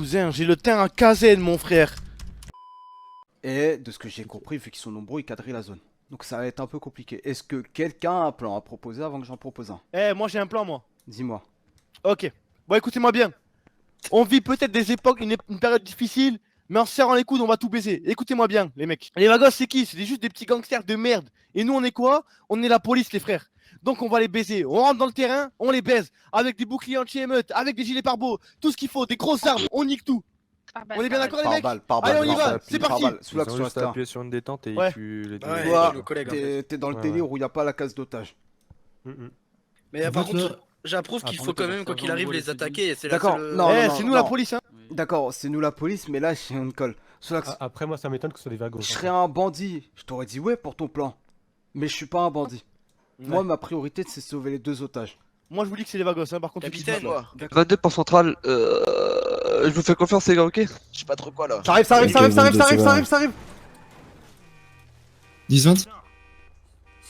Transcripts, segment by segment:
cousin, j'ai le teint à Kazen, mon frère. Et de ce que j'ai compris, vu qu'ils sont nombreux, ils quadrillent la zone. Donc ça va être un peu compliqué. Est-ce que quelqu'un a un plan à proposer avant que j'en propose un? Eh, moi j'ai un plan, moi. Dis-moi. Ok. Bon, écoutez-moi bien. On vit peut-être des époques, une période difficile, mais en se serrant les coudes, on va tout baiser. Écoutez-moi bien, les mecs. Les Vagos, c'est qui? C'est juste des petits gangsters de merde. Et nous, on est quoi? On est la police, les frères. Donc on va les baiser. On rentre dans le terrain, on les baise. Avec des boucliers anti-émeute, avec des gilets pare-balles, tout ce qu'il faut, des grosses armes, on nique tout. On est bien d'accord, les mecs? Allez, on y va, c'est parti. Soulax, Ils ont juste appuyé sur une détente et Ouais. ils tuent les deux. Ouais. Toi, nos collègues, en t'es dans le Ouais, délire où il n'y a pas la case d'otage. Mais En par fait, contre, là- j'approuve qu'il faut quand même, quoi qu'il arrive, les attaquer. C'est la D'accord, seule- non. Eh, c'est nous la police, hein. D'accord, c'est nous la police, mais là, j'ai une colle. Soulax, Après, moi, ça m'étonne que ce soit des vagos. je serais un bandit. Je t'aurais dit ouais pour ton plan. Mais je suis pas un bandit. Moi, ma priorité, c'est sauver les 2 otages. Moi, je vous dis que c'est les Vagos, hein. Par contre, Capitaine, moi. 22 pour centrale, je vous fais confiance les gars, ok? Je sais pas trop quoi là. Ça arrive, ça arrive, ça arrive, ça arrive, ça arrive, ça arrive, ça arrive. 10-20.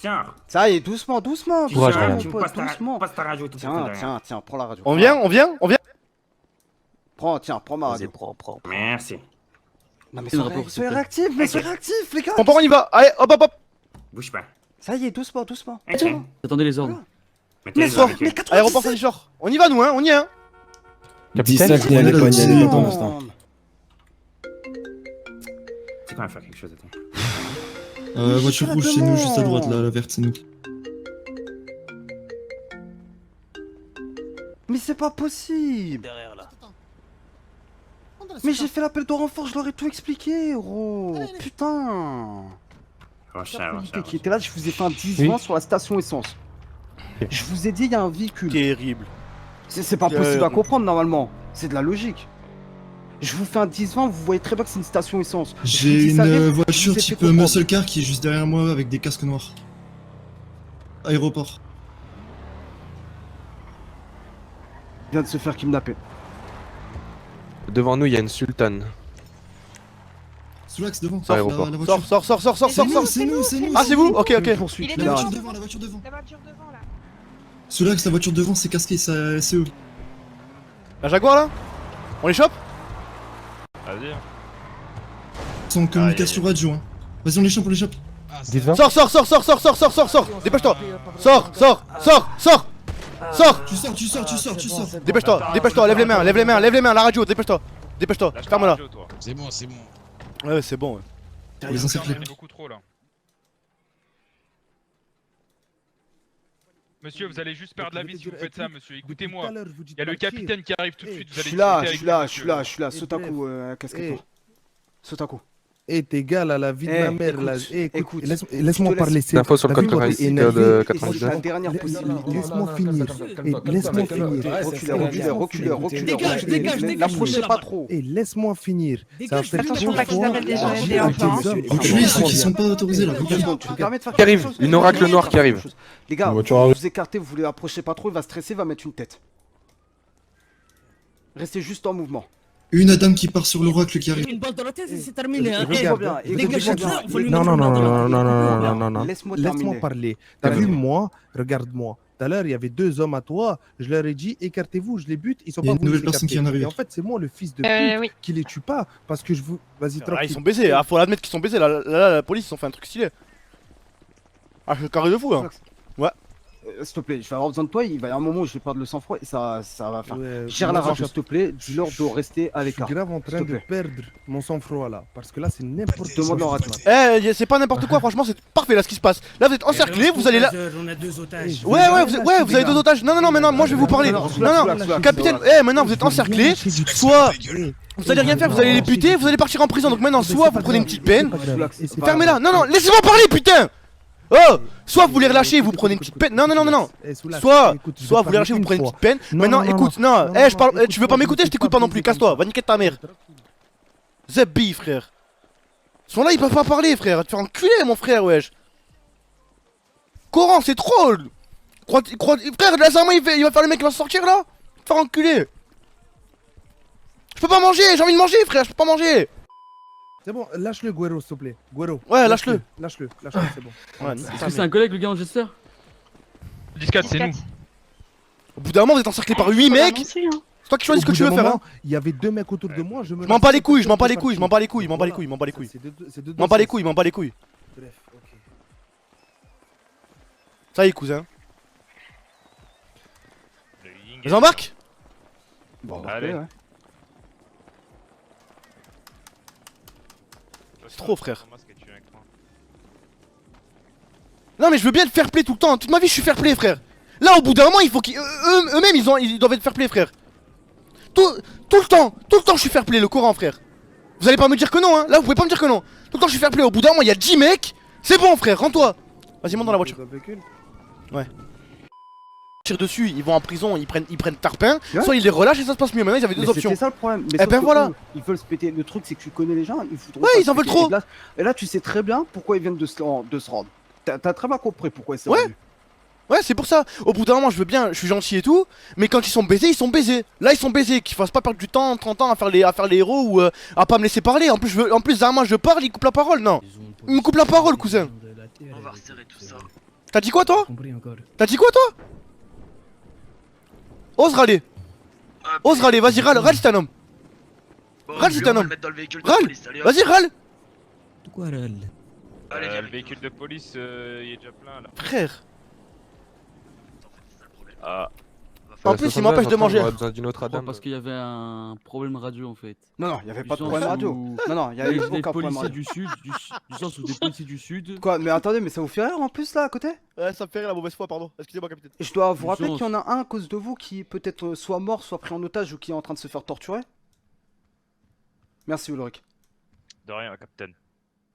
Tiens, Ça y est, doucement, doucement. tu Courage, tiens, Ryan. tu me Doucement, passes doucement. passe ta radio tout de suite. Tiens, prends la radio. On vient, on vient, on vient. Prends ma radio. Prends. Merci. Non mais Une soyez, rapport, soyez s'il te réactifs, mais Ok. soyez réactifs les gars. On y va. Allez, hop, hop, hop. Bouge pas. Ça y est, doucement, doucement. Ok. Attendez les ordres. Mettez Mais les soir, armes, mais ok. 97. Aéroport Saint-Georges. On y va, nous, hein. On y est, hein. Capitaine, 17, n'y allez pas, n'y allez pas pour l'instant. C'est quand même faire quelque chose, attends. Voiture rouge, c'est nous, juste à droite, là, la verte, c'est nous. Mais c'est pas possible. Derrière là. Mais j'ai fait l'appel de renfort, je leur ai tout expliqué, gros. Putain. Rocha. Qui était là, je vous ai fait un 10-20 sur la station essence. Je vous ai dit, il y a un véhicule. Terrible. C'est pas possible à comprendre normalement. C'est de la logique. Je vous fais un 10-20, vous voyez très bien que c'est une station essence. Je vous J'ai dis, ça une arrive, voiture je vous ai fait type comprendre. muscle car qui est juste derrière moi avec des casques noirs. Aéroport. Il vient de se faire kidnapper. Devant nous, il y a une sultane. Soulax devant. Sur l'aéroport. La voiture. Sors. C'est nous. Ah, c'est vous? Ok, ok. Poursuite, La là. voiture devant, la voiture devant. La voiture devant là. Soulax, la voiture devant, c'est casqué, c'est eux. La Jaguar, là? On les chope? Vas-y. Sans communication radio, hein. Vas-y, on les chope, on les chope. 10-20. Sors. Dépêche-toi. Sors. Tu sors. Dépêche-toi. Lève les mains. La radio, dépêche-toi. Ferme-la. C'est bon. Ouais, c'est bon. Ouais. On les encercler. Beaucoup trop là. Monsieur, vous allez juste perdre la vie si vous faites ça, monsieur. Écoutez-moi. Il y a le capitaine qui arrive tout de suite. Vous Je allez suis là, discuter je avec suis lui, là. monsieur. Saute à coup, casquette. Saute à coup. Eh, t'égales à la vie de ma mère là. Écoute, Laisse-moi parler. Info sur le code David, Code énervé. de C'est la 99. dernière possibilité. Laisse-moi finir. Laisse-moi finir. Reculez. L'approchez pas trop. Laisse-moi finir. Ça fait Attention, pas qu'ils fois- appellent des gens J'ai des enfants. des hommes- Reculez, ceux qui sont pas autorisés là. Reculez. Tu me permets de faire Qui arrive, quelque chose une oracle noire qui arrive. Les gars, voiture vous arrive. vous écartez, vous voulez approcher pas trop, il va stresser, il va mettre une tête. Restez juste en mouvement. Une dame qui part sur l'oracle qui arrive. Une balle dans la tête, c'est terminé. hein. Écoute-moi bien, écoute-moi bien. Non. Laisse-moi Laisse-moi terminer. parler. T'as vu moi? Regarde-moi. Tout à l'heure, il y avait 2 hommes à toi. Je leur ai dit, écartez-vous. Je les bute. Ils sont Il y a pas une nouvelle voulu personne qui s'écarter. vient d'arriver. Et en fait, c'est moi le fils de pute Oui. qui les tue pas parce que je vous. Vas-y, Ah, tranquille. ils sont baisés. Ah, faut l'admettre qu'ils sont baisés. Là, la police, ils ont fait un truc stylé. Ah, je suis carré de fou, hein. S'il te plaît, je vais avoir besoin de toi, il va y avoir un moment où je vais perdre le sang-froid et ça va faire. Ouais, Gère la moi, radio, s'il te plaît, dis-leur de rester à Je suis l'écart. grave en train s'il te de plaît. perdre mon sang-froid là. Parce que là, c'est n'importe quoi. Demande leur radio. C'est pas n'importe quoi, franchement, c'est parfait là ce qui se passe. Là, vous êtes encerclés, vous allez là. On a 2 otages. Ouais, vous avez 2 otages. Non, maintenant, moi je vais vous parler. Non, capitaine, maintenant vous êtes encerclés. Soit vous allez rien faire, vous allez les buter, vous allez partir en prison. Donc maintenant, soit vous prenez une petite peine. Fermez-la. Non, laissez-moi parler, putain. Oh, soit vous les relâchez, vous prenez une petite peine. Non. Soit vous les relâchez, vous prenez une petite peine. Maintenant, écoute, non. Je parle. Tu veux pas m'écouter, je t'écoute pas non plus. Casse-toi, va niquer ta mère. Zebbi, frère. Ils sont là, ils peuvent pas parler, frère. Va te faire enculer, mon frère, wesh. Coran, c'est trop. Frère, laisse-moi, il va faire le mec qui va sortir là. Va te faire enculer. Je peux pas manger, j'ai envie de manger, frère, je peux pas manger. C'est bon, lâche-le, Guero, s'il te plaît. Guero. Ouais, lâche-le. Lâche-le, c'est bon. Ouais, Est-ce que c'est un collègue le gars en gesteur? 10-4, c'est nous. au bout d'un moment, vous êtes encerclé par 8 mecs. toi qui choisis ce que Au tu bout veux d'un faire. moment, il y avait 2 mecs autour de moi. Je Je m'en bats les couilles, je m'en bats les couilles, je m'en bats les couilles, je m'en bats les couilles, je m'en bats les couilles, je m'en bats les couilles. Je m'en bats les couilles. Bref, ok. Ça y est, cousin. Le ying Ils embarquent? Bon, Allez. ouais. C'est trop, frère. Non mais je veux bien te fair play tout le temps. Toute ma vie je suis fair play, frère. Là au bout d'un moment il faut qu'ils eux-mêmes ils doivent être fair play, frère. Tout le temps je suis fair play, le Coran, frère. Vous allez pas me dire que non, hein. Là vous pouvez pas me dire que non. Tout le temps je suis fair play. Au bout d'un moment il y a 10 mecs. C'est bon, frère, rends-toi. Vas-y, monte dans la voiture. Ouais. Tire dessus, ils vont en prison, ils prennent tarpin, Ouais. soit ils les relâchent et ça se passe mieux. Maintenant ils avaient deux options. C'est ça le problème. Mais Eh sauf ben que voilà. eux, ils veulent se péter. Le truc, c'est que tu connais les gens, ils foutent. Ouais, ils en veulent trop. Et là, tu sais très bien pourquoi ils viennent de se rendre. T'as très bien compris pourquoi ils sont Ouais. venus. Ouais, c'est pour ça. Au bout d'un moment, je veux bien, je suis gentil et tout, mais quand ils sont baisés, ils sont baisés. Là, ils sont baisés, qu'ils fassent pas perdre du temps, 30 ans à faire les héros ou à pas me laisser parler. En plus, moi je parle, il coupe la parole. Non, il me coupe la parole, cousin. On va resserrer tout ça. T'as dit quoi, toi? Compris encore. T'as dit quoi, toi? Ose râler. Ose râler, vas-y, râle si t'es un homme. Râle si t'es un homme. Râle. Vas-y, râle. De quoi râle? Allez, viens, le véhicule de police, il est déjà plein là. Frère. Ah. En plus, il m'empêche de manger. On aurait besoin d'une autre Adam. Parce qu'il y avait un problème radio en fait. Non, il y avait pas de Du problème sens radio. où- Non, il y Des avait aucun problème policiers radio. du sud, du sens où des policiers du sud. Quoi, mais attendez, mais ça vous fait rire en plus là à côté? Ouais, ça me fait rire la mauvaise foi, pardon. Excusez-moi, capitaine. Et je dois vous Du rappeler sens. qu'il y en a un à cause de vous qui peut-être soit mort, soit pris en otage ou qui est en train de se faire torturer. Merci Ulrich. De rien, capitaine.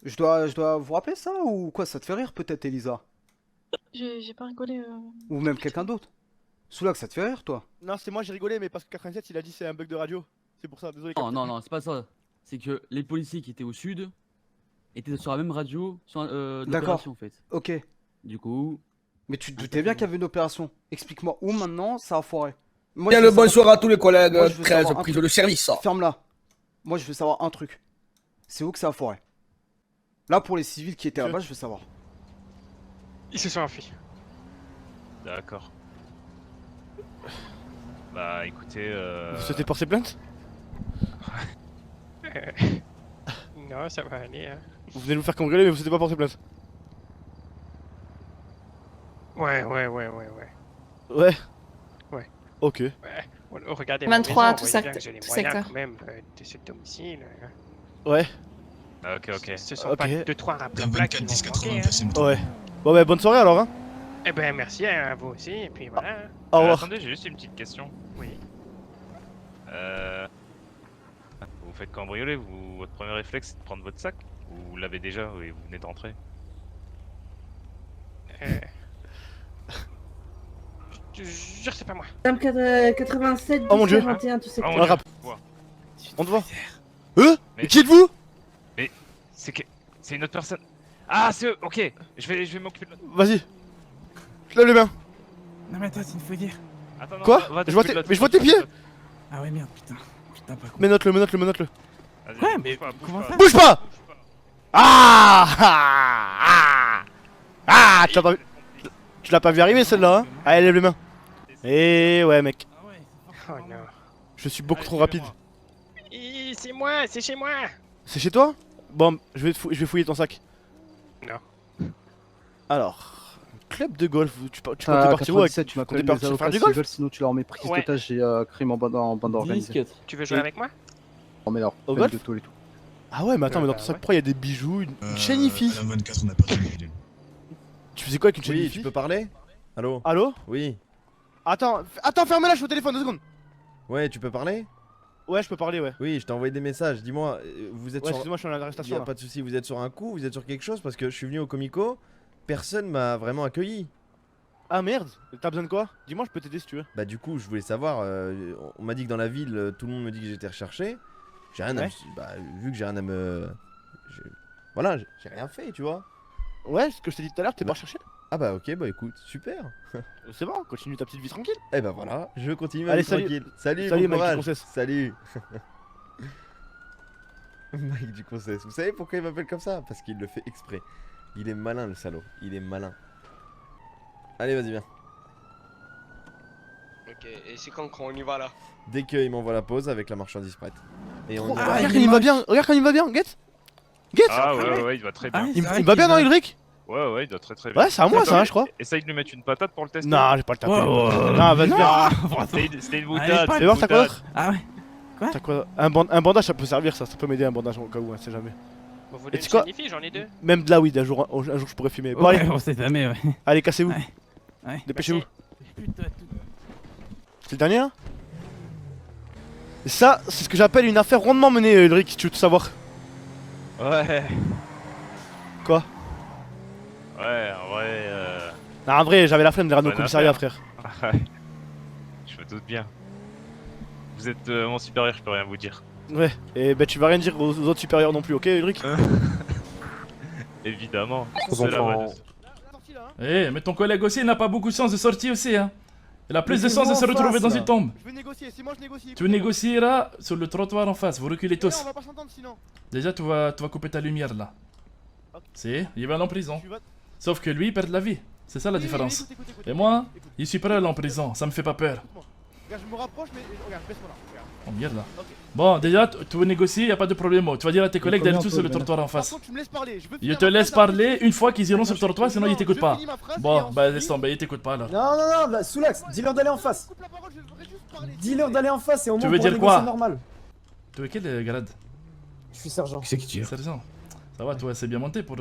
Je dois vous rappeler ça ou quoi? Ça te fait rire peut-être, Elisa? J'ai pas rigolé. Ou même quelqu'un d'autre? Soulac, ça te fait rire toi? Non, c'est moi, j'ai rigolé, mais parce que 87 il a dit c'est un bug de radio. C'est pour ça, désolé. Non, non, non, c'est pas ça. C'est que les policiers qui étaient au sud étaient sur la même radio d'opération en fait. Ok. Du coup. Mais tu te doutais bien qu'il y avait une opération. Explique-moi où maintenant ça a foiré. Moi, Bien je le veux savoir- bonsoir à tous les collègues, Moi, je veux 13 savoir un prises truc. de service. Ferme-la. Moi, je veux savoir un truc. C'est où que ça a foiré? Là, pour les civils qui étaient là-bas, je veux savoir. Ils se sont enfuis. D'accord. Bah écoutez, Vous souhaitez porter plainte? Non, ça va aller. Hein. Vous venez de vous faire cambrioler, mais vous souhaitez pas porter plainte? Ouais. Ouais. Ouais. Ok. Regardez 23, la maison, tout vous ça, voyez bien que j'ai les tout moyens secteur. quand même de ce domicile. Ouais. ok. Ce sont Ok. pas 2-3 rappels qui vont manquer. Hein. Ouais. Bon, bah, bonne soirée alors, hein. Eh ben merci à vous aussi, et puis voilà. Au revoir. Attendez, j'ai juste une petite question. Oui. Vous vous faites cambrioler, votre premier réflexe c'est de prendre votre sac? Ou vous l'avez déjà et vous venez d'entrer? Je jure, c'est pas moi. 87, Oh mon Dieu. 41, tout ça. Oh, On le rap. Quoi? On te voit. Mais- Mais qui êtes-vous? C'est une autre personne. Ah, c'est eux, ok. Je vais m'occuper de l'autre. Vas-y. Je lève les mains. Non mais attends, c'est une faut dire. Attends, non, Quoi? va Je vois t'occuper de l'autre, mais je vois tes pieds. Ah ouais merde, putain. Putain, pas con. Mais note-le. Vas-y, Ouais, bouge mais pas, bouge comment pas. ça? Bouge pas! Ah, tu l'as pas vu arriver celle-là, hein? Allez, lève les mains. Eh ouais, mec. Ah ouais. Oh non. Je suis beaucoup trop rapide. C'est moi, c'est chez moi. C'est chez toi? Bon, je vais fouiller ton sac. Non. Alors, club de golf, tu comptais Ah, partir où avec? 97, tu m'as comptais connu partir les faire du avocats golf? civils, sinon tu leur mets prise Ouais. d'otage et crime en bande organisée. Tu veux jouer avec moi? On met leur Au peine golf de tôle et tout. Ah ouais, mais attends, mais dans ton sac, pourquoi il y a des bijoux, une chaîne IFI? À la 24, on a perdu une vidéo. Tu faisais quoi avec une chaîne Oui, IFI? tu peux parler? Allô? Allô? Oui. Attends, ferme-la, je suis au téléphone, 2 secondes. Ouais, tu peux parler? Ouais, je peux parler, ouais. Oui, je t'ai envoyé des messages. Dis-moi, vous êtes Ouais, sur... excuse-moi, je suis en Y arrestation a là. pas de souci, vous êtes sur un coup, vous êtes sur quelque chose parce que je suis venu au Comico, personne m'a vraiment accueilli. Ah merde, t'as besoin de quoi? Dis-moi, je peux t'aider si tu veux. Bah du coup, je voulais savoir, on m'a dit que dans la ville, tout le monde me dit que j'étais recherché. J'ai rien à Ouais. me... Bah, vu que j'ai rien à me... Voilà, j'ai rien fait, tu vois. Ouais, ce que je t'ai dit tout à l'heure, t'es Bah. pas recherché? Ah bah ok, bah écoute, super. C'est bon, continue ta petite vie tranquille. Et bah voilà, je continue ma Allez, vie salut. tranquille. Salut, Salut, bon Mike courage. Duconcès. Salut. Mike Duconcès, vous savez pourquoi il m'appelle comme ça? Parce qu'il le fait exprès. Il est malin le salaud, il est malin. Allez, vas-y, viens. Ok, et c'est quand on y va là? Dès qu'il m'envoie la pause avec la marchandise prête. Et on y va. Regarde quand il va bien, regarde quand il va bien, Guette. Guette. Ah ouais, il va très bien. Il va bien, non, Ulrich? Ouais, il doit très bien. Ouais, c'est à moi ça, je crois. Essaye de lui mettre une patate pour le tester. Non, j'ai pas le temps. Non, vas-y, viens. C'était une boutade. Tu vas voir, t'as quoi d'autre? Ah ouais. Quoi? T'as quoi? Un bandage, ça peut servir, ça peut m'aider un bandage au cas où, on sait jamais. Vous Et voulez tu une quoi? sanifie? J'en ai 2. Même de la weed, un jour je pourrais fumer. Bon, Ouais, allez, on sait jamais, ouais. allez, cassez-vous. Ouais. Dépêchez-vous. Putain, C'est le dernier là? Et ça, c'est ce que j'appelle une affaire rondement menée, Ulrich, si tu veux tout savoir. Ouais. Quoi? Ouais, en vrai. Non, en vrai, j'avais la flemme de ramener au Bonne commissariat, affaire. frère. Ouais. Je me doute bien. Vous êtes mon supérieur, je peux rien vous dire. Ouais, et ben tu vas rien dire aux autres supérieurs non plus, ok, Ulrich? Évidemment. Trop C'est la enfant. bonne. Eh, mais ton collègue aussi, il n'a pas beaucoup de chance de sortir aussi, hein. Il a plus de chance de se retrouver dans une tombe. Je vais négocier, c'est moi je négocie. Tu négocieras sur le trottoir en face, vous reculez Non, tous. on va pas s'entendre sinon. Déjà, tu vas couper ta lumière là. Ok. C'est, il va aller en prison. Tu vas- Sauf que lui, il perd de la vie. C'est ça la Oui, oui, différence. écoute, écoute, écoute, Et moi, écoute. je suis prêt à aller en prison, ça me fait pas peur. Écoute-moi. Regarde, je me rapproche, mais regarde, baisse-moi là. Regarde. Oh merde là. Ok. Bon, déjà, tu veux négocier, y a pas de problème. Tu vas dire à tes collègues d'aller tous sur le trottoir en Par face. contre, tu me laisses parler. Je veux Je finir te ma laisse phrase, parler après, une fois qu'ils iront sur le je- trottoir, sinon non, ils t'écoutent je pas. finis ma phrase, et Bon, bah ensuite- laisse tomber, ils t'écoutent pas alors. Non, bah, Soulax, dis-leur d'aller en face. Coupe la parole, je voudrais juste parler. Dis-leur d'aller en face et au Tu moins veux pour dire négocier quoi? normal. Tu veux quel grade? Je suis sergent. Qui c'est qui tire? Sergent. Ça va, toi, c'est bien monté pour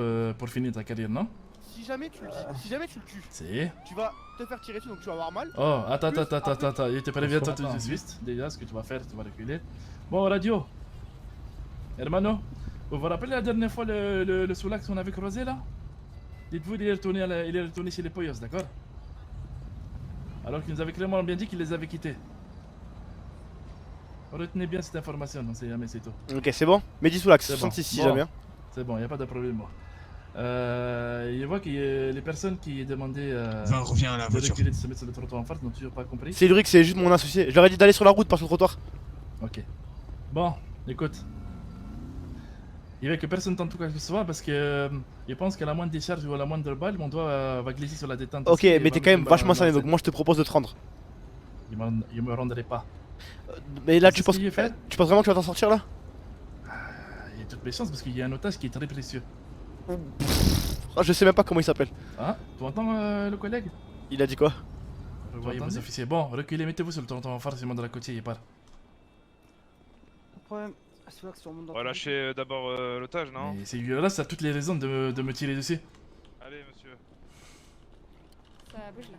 finir ta carrière, non? Si jamais tu le dis, si jamais tu le tues, Si. tu vas te faire tirer dessus donc tu vas avoir mal. Oh, attends, Plus, attends, après- attends, il te prévient tout Attends. de suite. Déjà, ce que tu vas faire, tu vas reculer. Bon, radio. Hermano, vous vous rappelez la dernière fois le Soulax qu'on avait croisé là? Dites-vous, il est retourné chez les Poyos, d'accord? Alors qu'il nous avait clairement bien dit qu'il les avait quittés. Retenez bien cette information, on sait jamais, c'est tout. Ok, c'est bon. Mehdi Soulax, C'est bon. 66 si Bon. jamais. C'est bon, y a pas de problème, moi. Je vois que les personnes qui demandaient reviens à la de reculer, de se mettre sur le trottoir en face n'ont toujours pas compris. C'est Ulrich, c'est juste mon associé. Je leur ai dit d'aller sur la route, pas sur le trottoir. Ok. Bon, écoute. Il veut que personne tente quoi que ce soit parce que je pense qu'à la moindre décharge ou à la moindre balle, mon doigt va glisser sur la détente. Ok, aussi et mais va t'es me quand même tomber vachement dans salé la donc tête. moi je te propose de te rendre. Je me rendrai pas. Mais là C'est tu ce penses, qu'il fait tu penses vraiment que tu vas t'en sortir là? Il y a toutes les chances parce qu'il y a un otage qui est très précieux. Ah, je sais même pas comment il s'appelle. Hein? Tu entends le collègue? Il a dit quoi? Revoyez vos officiers. Bon, reculez, mettez-vous sur le trottoir en face, c'est moi de la côtier, il part. Pas de problème. Soulax, tu remontes dans On va ton lâcher d'abord l'otage, non? Mais c'est là, ça a toutes les raisons de me tirer dessus. Allez, monsieur. Ça bouge là.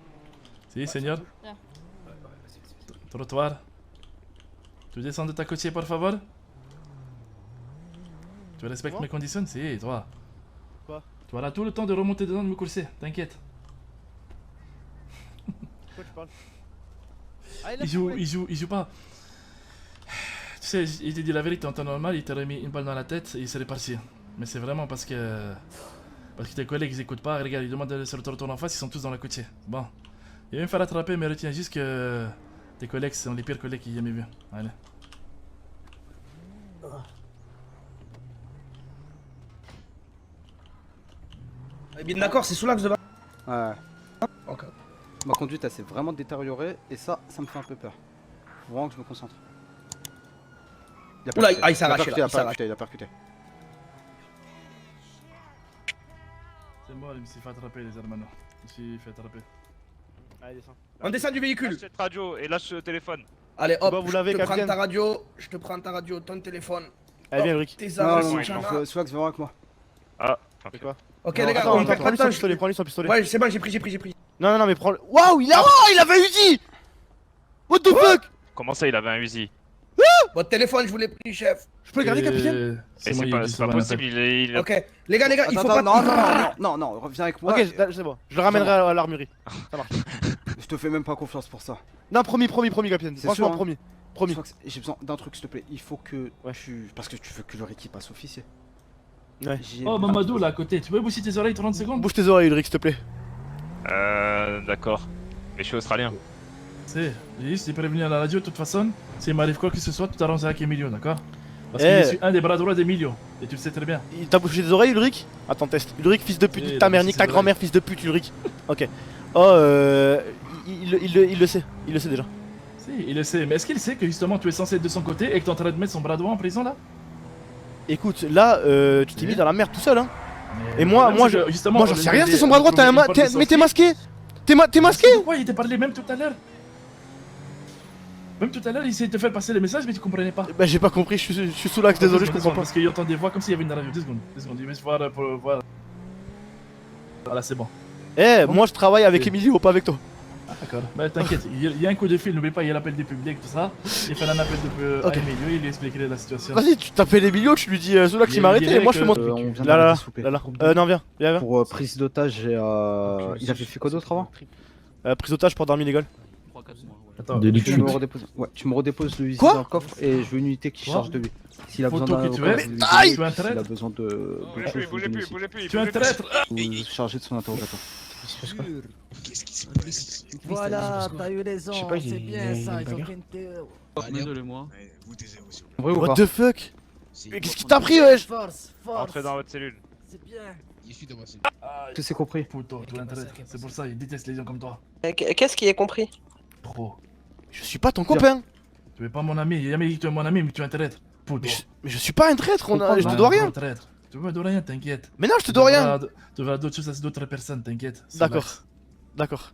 Si, seigneur? Viens. Trottoir. Tu descends de ta côtier, par favor? Tu respectes Moi mes conditions? Si, toi. Quoi? Tu auras tout le temps de remonter dedans de me courser, t'inquiète. Pourquoi tu parles? Allez, Il joue pas. Tu sais, il te dit la vérité en temps normal, il t'aurait mis une balle dans la tête et il serait parti. Mais c'est vraiment parce que tes collègues ils écoutent pas, regarde, ils demandent d'aller sur le trottoir en face, ils sont tous dans la côtier. Bon. Il va me faire attraper, mais retiens juste que tes collègues sont les pires collègues qu'il ait jamais vus. Allez. Bien d'accord, c'est Soulax de Ouais. Ok. Ma conduite elle s'est vraiment détériorée et ça me fait un peu peur. Faut vraiment que je me concentre. Oula, il s'est arraché là, Il a percuté, il a percuté. C'est moi, il me s'est fait attraper, les hermanos. Il s'est fait attraper. Allez, descends. On descend du véhicule. Lâche cette radio et lâche le téléphone. Allez hop, Bah, vous l'avez, je te prends capitaine. ta radio, ton téléphone. Allez, viens, Ulrich. Tes Non, armes, non, Chana. non, Soulax, viens voir avec moi. Ah, C'est quoi? Ok Non, les gars, attends, on perd prends pas lui de son temps. pistolet, prends lui son pistolet. Ouais, c'est bon, j'ai pris. Non, non, mais prends le. Waouh, il avait Uzi! What the fuck? comment ça, il avait un Uzi? Votre téléphone, je vous l'ai pris, chef. Je peux le garder, capitaine? Et c'est pas possible, il a... Ok, les gars, il faut pas. Non, reviens avec moi. Ok, c'est bon. Je le ramènerai à l'armurerie. Ça marche. Je te fais même pas confiance pour ça. Non, promis, capitaine. C'est Franchement, sûr, hein. promis. Soulax, j'ai besoin d'un truc s'il te plaît. Il faut que Ouais. parce que tu veux que leur équipe passe officier. Ouais. Oh, Mamadou là à côté, tu peux bouger tes oreilles 30 secondes? Bouge tes oreilles, Ulrich, s'il te plaît. D'accord. Mais je suis australien. C'est, j'ai juste prévenu à la radio de toute façon. S'il m'arrive quoi que ce soit, tu t'arranges avec Emilio, d'accord? Parce que je suis un des bras droits d'Emilio, et tu le sais très bien. Il t'a bouché tes oreilles, Ulrich? Attends, test. Ulrich, fils de pute, Eh, nique ta il a mère, bouché nique ta ses grand-mère, fils de pute, Ulrich. Ok. Oh, il le sait déjà. Si, il le sait. Mais est-ce qu'il sait que justement tu es censé être de son côté et que t'es en train de mettre son bras droit en prison là? Écoute, là, tu t'es mis dans la merde tout seul, hein. Et moi, le moi, problème, c'est que, justement, moi, j'en sais rien, c'est son bras droit, mais t'es sorti. masqué. T'es masqué. Pourquoi il t'a parlé même tout à l'heure? Même tout à l'heure, il essayait de te faire passer le message, mais tu comprenais pas. Bah, j'ai pas compris, je suis sous l'axe, désolé, je comprends pas. Parce qu'il entend des voix comme s'il y avait une radio. 2 secondes. Il va se voir pour voir. Voilà, c'est bon. Eh, moi, je travaille avec Emilio, pas avec toi. Ah, d'accord. Bah, t'inquiète, il y a un coup de fil, n'oublie pas, il y a l'appel du public, tout ça. Il fait un appel à Emilio, il lui expliquerait la situation. Vas-y, tu t'appelles Emilio, tu lui dis Zoulax il m'a arrêté et moi je fais mon truc. Là, non, viens. Pour prise d'otage, il avait fait quoi d'autre avant? Prise d'otage pour arme illégale. Attends, tu me redéposes le Quoi dans le coffre et je veux une unité qui charge de lui. S'il a besoin Photo d'un que tu avocat, es. vous lui Aïe donnez. Tu es un traître. S'il a besoin de Bougez plus. Tu es un traître. vous chargez de son interrogatoire. Voilà, t'as eu raison, Je sais pas, c'est bien ça, ils ont bagarre. fait une théo. Désolé-moi. Vrai ou What pas? the fuck? Mais qu'est-ce qui t'a pris, wesh? Force, Entrez dans votre cellule. c'est bien. Tout c'est compris. Puto, tu es un traître. C'est pour ça, il déteste les gens comme toi. Qu'est-ce qui est compris? Trop. Je suis pas ton copain. Tu es pas mon ami, il a jamais dit que tu es mon ami, mais tu es un traître. Puto. Mais je suis pas un traître, je te dois rien. Traître. Tu me dois rien, t'inquiète. Mais non, je te dois rien. Tu vas d'autres choses à d'autres personnes, t'inquiète. D'accord. D'accord.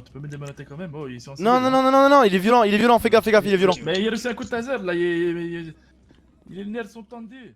Tu peux me démonéter quand même, oh, ils sont Non, il est violent, fais gaffe, il est violent. Mais il a reçu un coup de taser là, les nerfs sont tendus.